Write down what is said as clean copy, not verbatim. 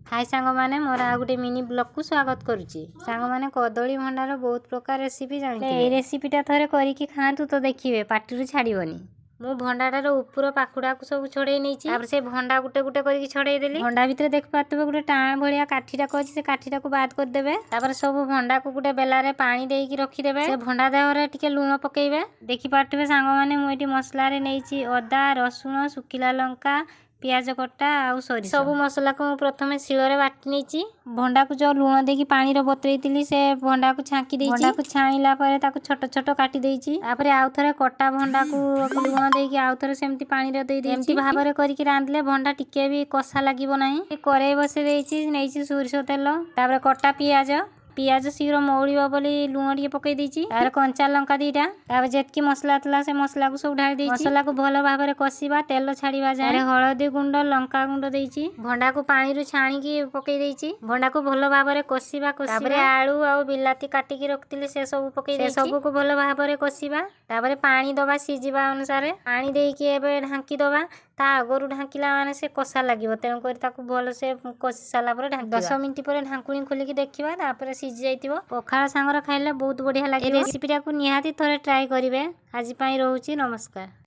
हाय सांग माने मोर आ गुटे mini blog को स्वागत करुच्ची। सांग माने कदली भंडार बहुत प्रकार रेसिपी जानी ए रेसिपीटा थरे करिकी खातु तो देखिए पार्टी छाड़बनी। मु भंडाटार उपर पाखुड़ा को सब छोड़े नहीं से भंडा गुटे गुटे करके छड़े देली। भंडा भितर देख पार्थे गोटे टाण भाया काठीटा अच्छी से काठीटा को बाद करदे। सब भंडा को गोटे बेलारे पानी देकी रखिदेवे। से भंडा देहरे टिके लुण पकेइबे। देखि पार्थे सांग माने मु एटी मसला रे नेइची अदा रसुण सुखिला लंका पियाज कटा आउ सरी सब मसला को प्रथम शिଳରେ बाटी नेची। भंडा को जो लुण देकी पानी रो बतरेइतिली से भंडा को छांकी देइची। भंडा को छाणीला परे ताको छोट छोट काटी देइची। तापरे आउ थरे कटा भंडा को लुण देकी आउ थरे सेमती पानी रो देइ देइची। एमती भाबरे करिकि रांधले भंडा टिके भी कसा लागिबो नाही। करेई बसे देइची नेइची सोरिषो तेल तापरे कटा पियाज शीघ्र मौलिबो बोली लुण टिके पकई देइची। तार कंचा लंका दीटा तापर जेतकी मसला तला से मसला को सब ढाली देइची। मसला को भलो भाबरे कसीबा तेल छाड़ीबा जाय। हळदी गुंड लंका गुंड देइची। भंडा को पानी रु छाणी की पकई देइची। भंडा को भलो भाबरे कसीबा तापरे आलू आ बिलाती काटी की रखतिली से सब पकई देइची। सब को भलो भाबरे कसीबा तापरे पानी दबा सिजिबा अनुसार पानी देइकी एबे ढांकी दबा। ता आगरु ढांकिला माने से कसा लागिबो तेणु करी ताकू भलो से कसी साला पर ढांकी 10 मिनिट पर ढांकुणी खोलिकी देखिबा। तापरे सिझी जाइतिबो। पखाळ सांगर खाइले बहुत बढ़िया लागे। रेसिपीटा को निहाती थरे ट्राई करिवे। आज पई रहूची नमस्कार।